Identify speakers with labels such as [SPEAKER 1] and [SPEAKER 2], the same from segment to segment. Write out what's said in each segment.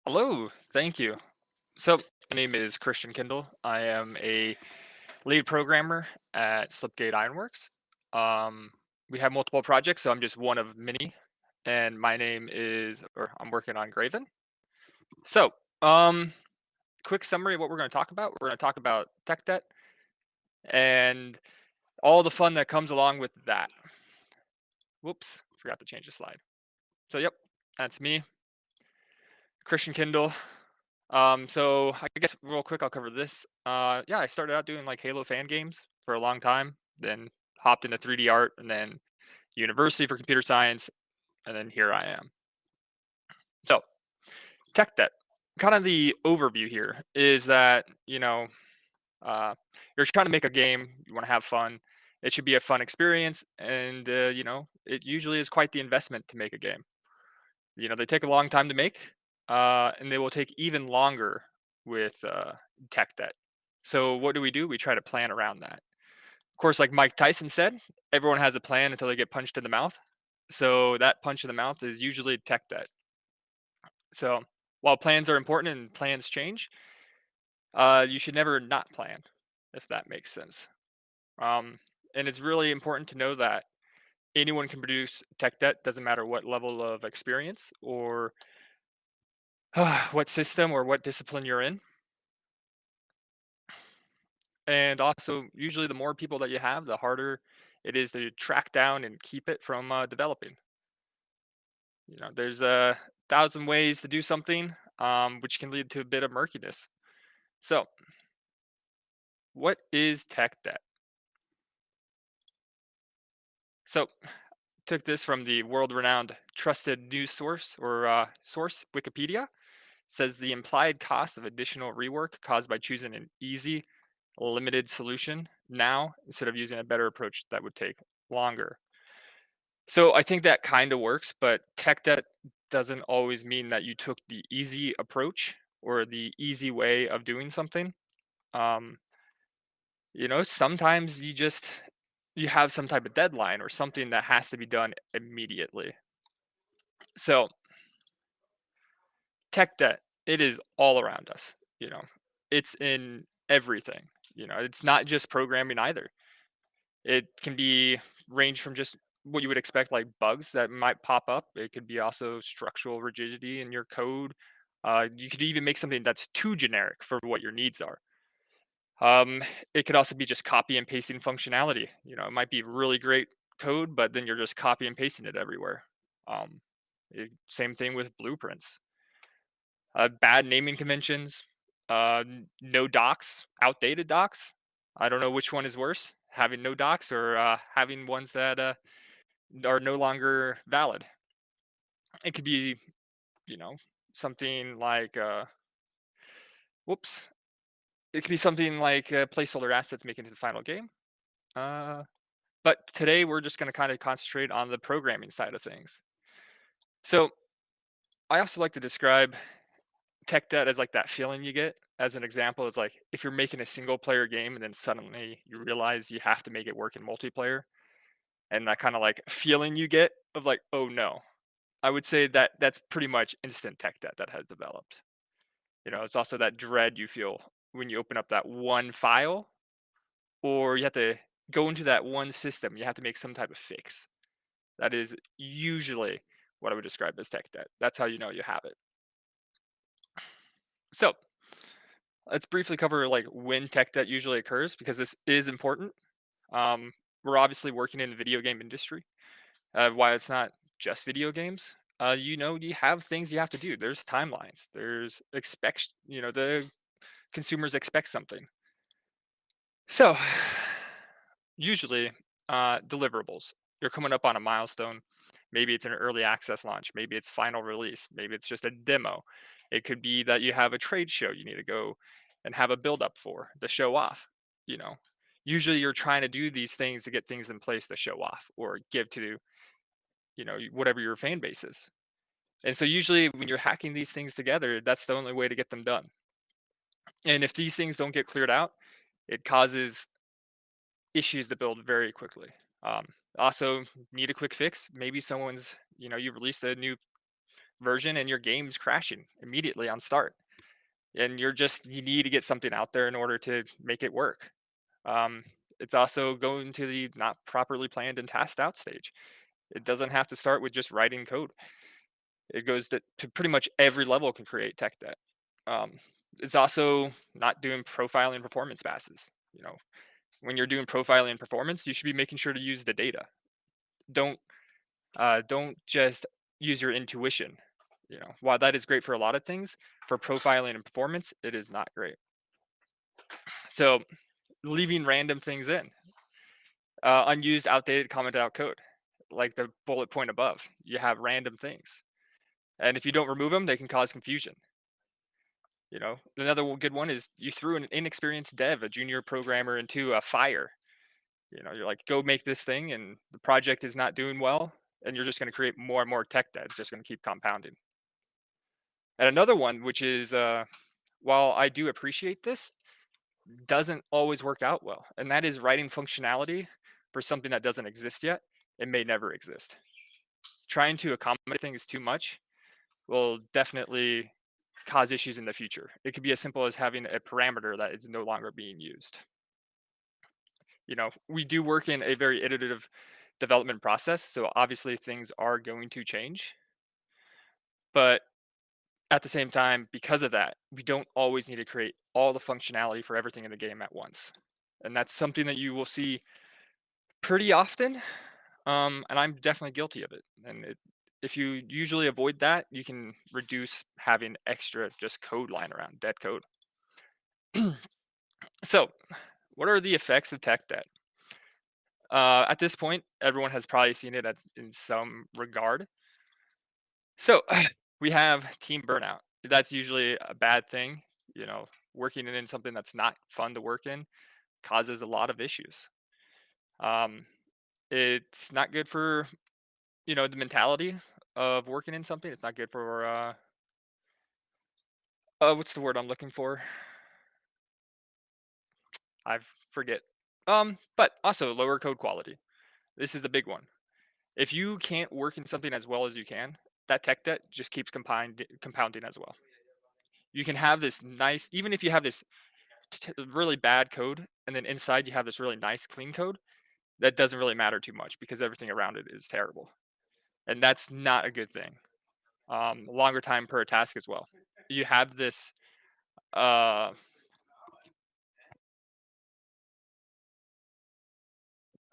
[SPEAKER 1] Hello, thank you. So, my name is Christian Kendall. I am a lead programmer at Slipgate Ironworks. Um, we have multiple projects, so I'm just one of many. And my name is, or I'm working on Graven. So, um, quick summary of what we're going to talk about. We're going to talk about tech debt and all the fun that comes along with that. Whoops, forgot to change the slide. So, yep, that's me, Christian Kendall. So I guess real quick, I'll cover this. Yeah, I started out doing like Halo fan games for a long time, then hopped into 3D art, and then university for computer science, and then here I am. So tech debt. Kind of the overview here is that you're trying to make a game, you want to have fun. It should be a fun experience, and it usually is quite the investment to make a game. They take a long time to make, and they will take even longer with tech debt. So what do? We try to plan around that. Of course, like Mike Tyson said, everyone has a plan until they get punched in the mouth. So that punch in the mouth is usually tech debt. So while plans are important and plans change, you should never not plan, if that makes sense. Um, and it's really important to know that anyone can produce tech debt, doesn't matter what level of experience or what system or what discipline you're in. And also, usually, the more people that you have, the harder it is to track down and keep it from developing. There's a thousand ways to do something, which can lead to a bit of murkiness. So, what is tech debt? So, took this from the world-renowned trusted news source or source Wikipedia. Says the implied cost of additional rework caused by choosing an easy, limited solution now instead of using a better approach that would take longer. So I think that kind of works, but tech debt doesn't always mean that you took the easy approach or the easy way of doing something. Um, Sometimes you have some type of deadline or something that has to be done immediately. So tech debt, it is all around us. It's in everything. It's not just programming either. It can be range from just what you would expect, like bugs that might pop up. It could be also structural rigidity in your code. You could even make something that's too generic for what your needs are. Um, it could also be just copy and pasting functionality. It might be really great code, but then you're just copy and pasting it everywhere. Um, Same thing with blueprints. Bad naming conventions, no docs, outdated docs. I don't know which one is worse, having no docs or having ones that are no longer valid. It could be, you know, something like, whoops, it could be something like placeholder assets making it to the final game. Uh, but today we're just going to kind of concentrate on the programming side of things. So I also like to describe tech debt as like that feeling you get. As an example, is like if you're making a single player game and then suddenly you realize you have to make it work in multiplayer, and that kind of like feeling you get of like, oh no. I would say that that's pretty much instant tech debt that has developed. It's also that dread you feel when you open up that one file or you have to go into that one system. You have to make some type of fix. That is usually what I would describe as tech debt. That's how you know you have it. So let's briefly cover like when tech debt usually occurs because this is important. Um, we're obviously working in the video game industry. Why it's not just video games. You have things you have to do. There's timelines. There's expect. The consumers expect something. So usually, deliverables. You're coming up on a milestone. Maybe it's an early access launch. Maybe it's final release. Maybe it's just a demo. It could be that you have a trade show you need to go and have a build up for to show off. You know, Usually you're trying to do these things to get things in place to show off or give to whatever your fan base is. And so usually when you're hacking these things together, that's the only way to get them done. And if these things don't get cleared out, it causes issues to build very quickly. Also, need a quick fix. Maybe you released a new version and your game's crashing immediately on start. And you need to get something out there in order to make it work. Um, it's also going to the not properly planned and tasked out stage. It doesn't have to start with just writing code. It goes to pretty much every level can create tech debt. Um, it's also not doing profiling performance passes. When you're doing profiling and performance, you should be making sure to use the data. Don't don't just use your intuition. While that is great for a lot of things, for profiling and performance, it is not great. So leaving random things in, unused, outdated, commented out code, like the bullet point above. You have random things, and if you don't remove them, they can cause confusion. Another good one is you threw an inexperienced dev, a junior programmer, into a fire. You're like, go make this thing, and the project is not doing well, and you're just going to create more and more tech debt. It's just going to keep compounding. And another one, which is, while I do appreciate this, doesn't always work out well, and that is writing functionality for something that doesn't exist yet. It may never exist. Trying to accommodate things too much will definitely cause issues in the future. It could be as simple as having a parameter that is no longer being used. We do work in a very iterative development process, so obviously things are going to change. But at the same time, because of that, we don't always need to create all the functionality for everything in the game at once. And that's something that you will see pretty often. And I'm definitely guilty of it. If you usually avoid that, you can reduce having extra just code lying around, dead code. So, what are the effects of tech debt? At this point, everyone has probably seen it in some regard. So, we have team burnout. That's usually a bad thing. Working in something that's not fun to work in causes a lot of issues. Um, it's not good for the mentality of working in something. It's not good for what's the word I'm looking for? I forget. But also lower code quality. This is the big one. If you can't work in something as well as you can, that tech debt just keeps compounding as well. You can have this nice, even if you have this really bad code, and then inside you have this really nice clean code, that doesn't really matter too much because everything around it is terrible, and that's not a good thing. Longer time per task as well. You have this uh,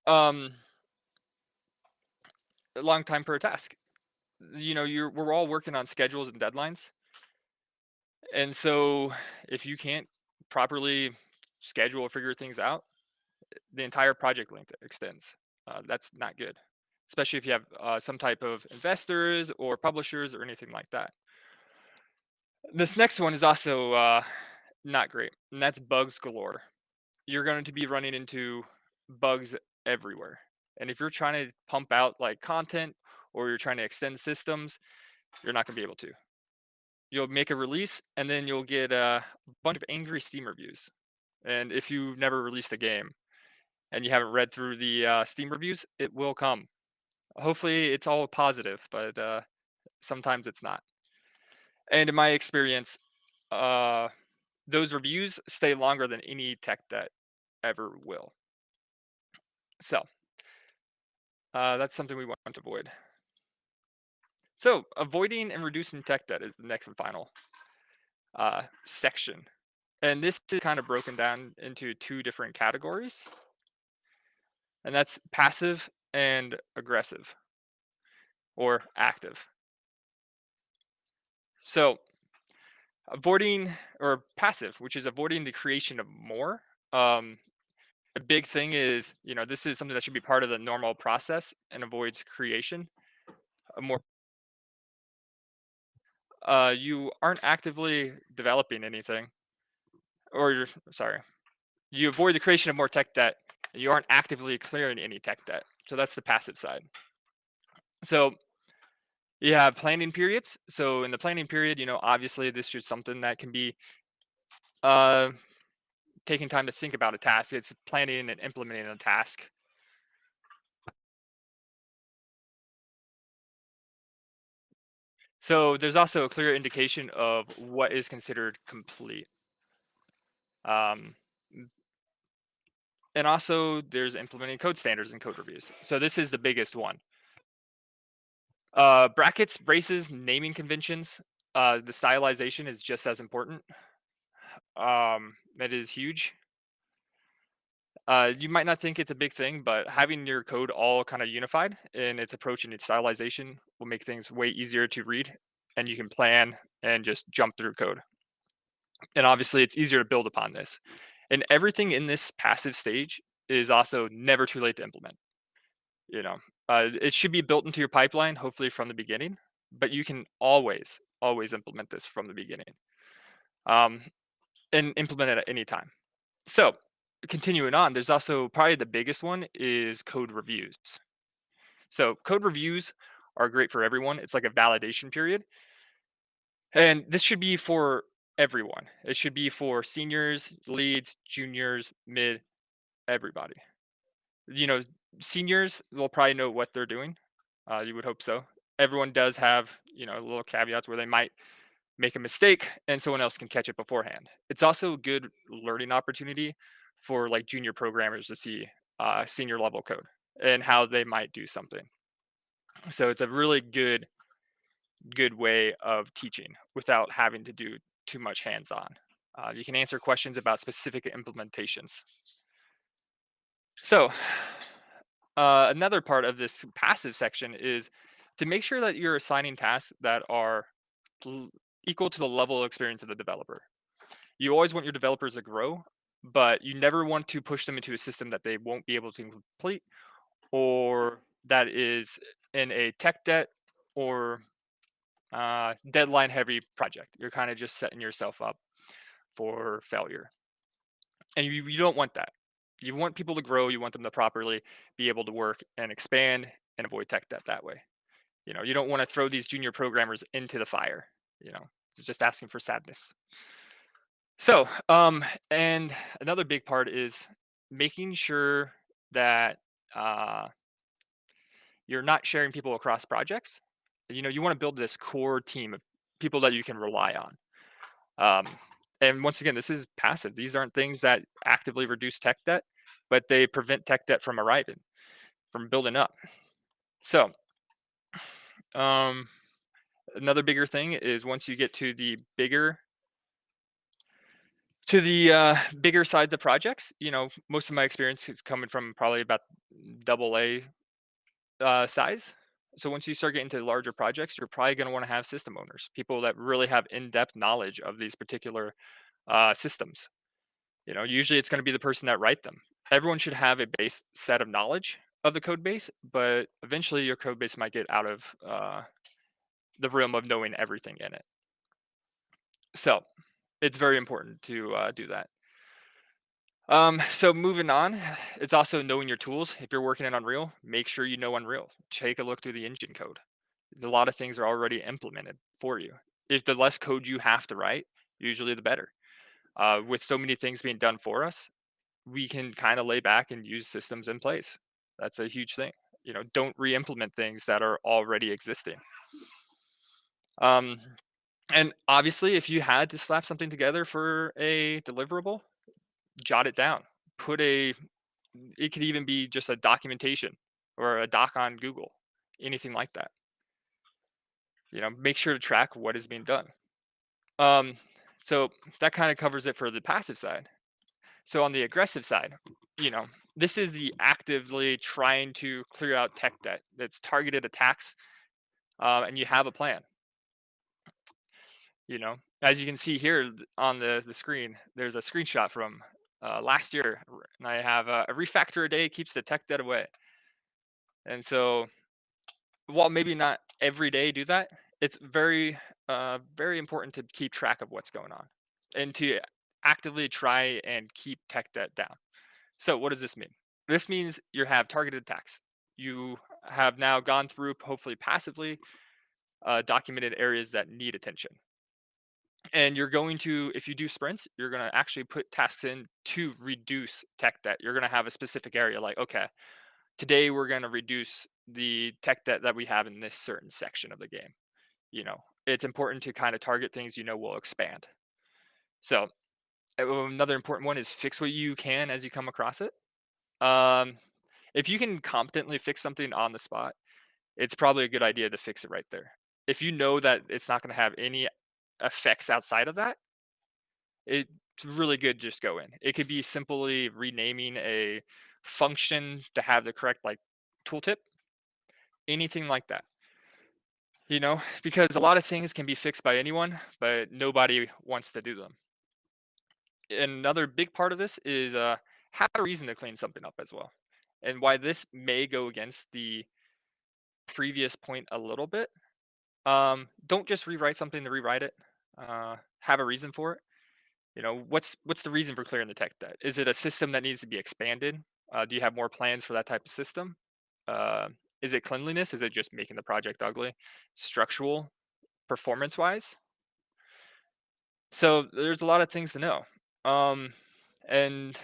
[SPEAKER 1] um, long time per task. We're all working on schedules and deadlines, and so if you can't properly schedule or figure things out, the entire project length extends. That's not good, especially if you have some type of investors or publishers or anything like that. This next one is also not great, and that's bugs galore. You're going to be running into bugs everywhere. And if you're trying to pump out like content or you're trying to extend systems, you're not going to be able to. You'll make a release and then you'll get a bunch of angry Steam reviews. And if you've never released a game and you haven't read through the Steam reviews, it will come. Hopefully, it's all positive, but sometimes it's not. And in my experience, uh, those reviews stay longer than any tech debt ever will. So that's something we want to avoid. So avoiding and reducing tech debt is the next and final section. And this is kind of broken down into two different categories, and that's passive and aggressive or active. So avoiding or passive, which is avoiding the creation of more. A big thing is, this is something that should be part of the normal process and avoids creation. A more You aren't actively developing anything, or you're sorry, you avoid the creation of more tech debt. And you aren't actively clearing any tech debt. So that's the passive side. So you have planning periods. So in the planning period, obviously this is something that can be uh, taking time to think about a task. It's planning and implementing a task. So there's also a clear indication of what is considered complete. Um, and also there's implementing code standards and code reviews. So this is the biggest one. Brackets, braces, naming conventions. The stylization is just as important. It is huge. You might not think it's a big thing, but having your code all kind of unified in its approach and its stylization will make things way easier to read, and you can plan and just jump through code. And obviously, it's easier to build upon this. And everything in this passive stage is also never too late to implement. You know, it should be built into your pipeline, hopefully from the beginning, but you can always implement this from the beginning, um, and implement it at any time. So, continuing on, there's also probably the biggest one is code reviews. So, code reviews are great for everyone. It's like a validation period. And this should be for everyone. It should be for seniors, leads, juniors, mid, everybody. You know, seniors will probably know what they're doing. You would hope so. Everyone does have, little caveats where they might make a mistake and someone else can catch it beforehand. It's also a good learning opportunity for like junior programmers to see senior level code and how they might do something. So it's a really good way of teaching without having to do too much hands-on. You can answer questions about specific implementations. So another part of this passive section is to make sure that you're assigning tasks that are l- equal to the level of experience of the developer. You always want your developers to grow, but you never want to push them into a system that they won't be able to complete or that is in a tech debt or deadline heavy project. You're kind of just setting yourself up for failure. And you don't want that. You want people to grow, you want them to properly be able to work and expand and avoid tech debt that way. You don't want to throw these junior programmers into the fire. It's just asking for sadness. So, and another big part is making sure that uh, you're not sharing people across projects. You want to build this core team of people that you can rely on. Um, and once again, this is passive. These aren't things that actively reduce tech debt, but they prevent tech debt from arriving, from building up. So, um, another bigger thing is once you get to the bigger sides of projects, most of my experience is coming from probably about double A size. So once you start getting to larger projects, you're probably going to want to have system owners, people that really have in-depth knowledge of these particular systems. Usually it's going to be the person that write them. Everyone should have a base set of knowledge of the code base, but eventually your code base might get out of the realm of knowing everything in it. So it's very important to do that. So moving on, it's also knowing your tools. If you're working in Unreal, make sure you know Unreal. Take a look through the engine code. A lot of things are already implemented for you. If the less code you have to write, usually the better. With so many things being done for us, we can kind of lay back and use systems in place. That's a huge thing. Don't re-implement things that are already existing. Um, and obviously, if you had to slap something together for a deliverable, jot it down. Put a It could even be just a documentation or a doc on Google, anything like that. Make sure to track what is being done. Um, so that kind of covers it for the passive side. So on the aggressive side, you know, this is the actively trying to clear out tech debt. That's targeted attacks, and you have a plan. As you can see here on the screen, there's a screenshot from last year, and I have a refactor a day keeps the tech debt away. And so, while maybe not every day do that, it's very important to keep track of what's going on and to actively try and keep tech debt down. So what does this mean? This means you have targeted attacks. You have now gone through, hopefully passively, documented areas that need attention. And you're going to, if you do sprints, you're going to actually put tasks in to reduce tech debt. You're going to have a specific area like, okay, today we're going to reduce the tech debt that we have in this certain section of the game. You know, it's important to kind of target things you know will expand. So another important one is fix what you can as you come across it. Um, if you can competently fix something on the spot, it's probably a good idea to fix it right there. If you know that it's not going to have any effects outside of that, it's really good just go in. It could be simply renaming a function to have the correct like tooltip, anything like that. Because a lot of things can be fixed by anyone, but nobody wants to do them. And another big part of this is have a reason to clean something up as well. And why this may go against the previous point a little bit. Don't just rewrite something to rewrite it. Have a reason for it. What's the reason for clearing the tech debt? Is it a system that needs to be expanded? Do you have more plans for that type of system? Uh, is it cleanliness? Is it just making the project ugly? Structural, performance wise? So there's a lot of things to know. Um, and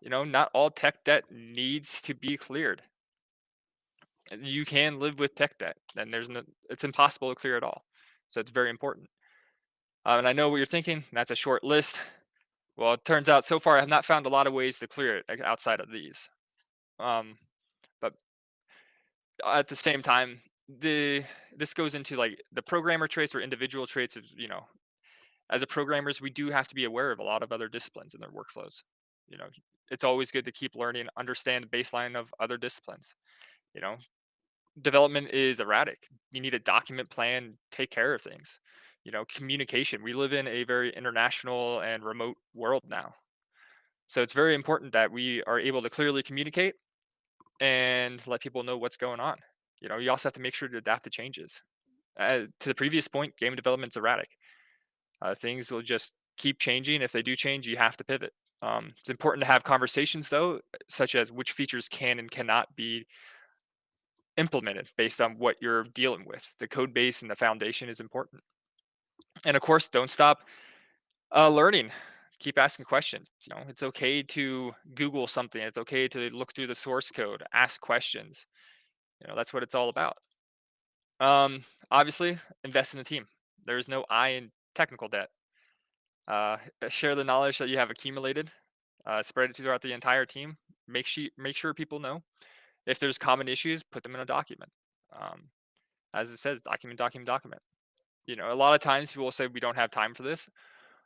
[SPEAKER 1] not all tech debt needs to be cleared. You can live with tech debt, and it's impossible to clear it all. So it's very important. And I know what you're thinking. That's a short list. Well, it turns out so far I have not found a lot of ways to clear it outside of these. Um, but at the same time, this goes into like the programmer traits or individual traits of as a programmers we do have to be aware of a lot of other disciplines and their workflows. You know, it's always good to keep learning, understand the baseline of other disciplines. You know, development is erratic. You need a document plan, take care of things. Communication. We live in a very international and remote world now. So it's very important that we are able to clearly communicate and let people know what's going on. You also have to make sure to adapt to changes. To the previous point, game development's erratic. Things will just keep changing. If they do change, you have to pivot. It's important to have conversations, though, such as which features can and cannot be implemented based on what you're dealing with. The code base and the foundation is important. And of course, don't stop learning. Keep asking questions. It's okay to Google something. It's okay to look through the source code, ask questions. That's what it's all about. Obviously, invest in the team. There's no I in technical debt. Share the knowledge that you have accumulated. Spread it throughout the entire team. Make sure people know. If there's common issues, put them in a document. Um, as it says, document, document, document. A lot of times people will say we don't have time for this.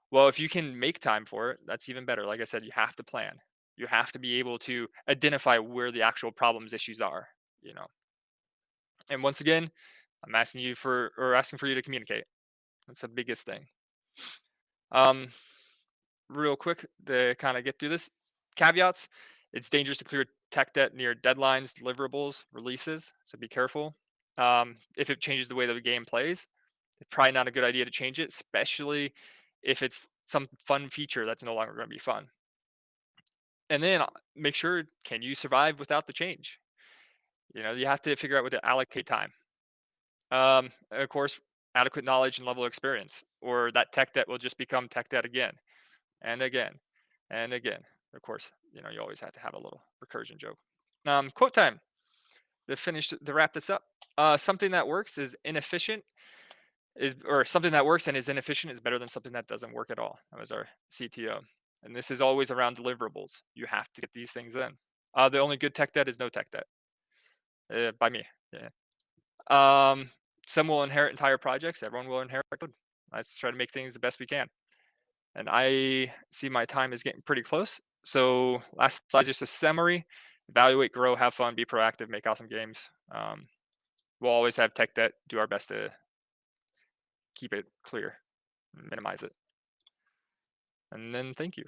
[SPEAKER 1] Well, if you can make time for it, that's even better. Like I said, you have to plan. You have to be able to identify where the actual problems, issues are. You know, and once again, I'm asking for you to communicate. That's the biggest thing. Um, Real quick to kind of get through this. Caveats: it's dangerous to clear tech debt near deadlines, deliverables, releases. So be careful. If it changes the way that the game plays, it's probably not a good idea to change it, especially if it's some fun feature that's no longer going to be fun. And then make sure, can you survive without the change? You have to figure out what to allocate time. Of course, adequate knowledge and level of experience, or that tech debt will just become tech debt again and again and again. Of course, you always have to have a little recursion joke. Quote time to wrap this up. Something that works is inefficient or something that works and is inefficient is better than something that doesn't work at all. That was our CTO. And this is always around deliverables. You have to get these things in. The only good tech debt is no tech debt. By me. Yeah. Um, some will inherit entire projects. Everyone will inherit code. Let's try to make things the best we can. And I see my time is getting pretty close. So last slide is just a summary. Evaluate, grow, have fun, be proactive, make awesome games. We'll always have tech debt. Do our best to keep it clear, minimize it. And then thank you.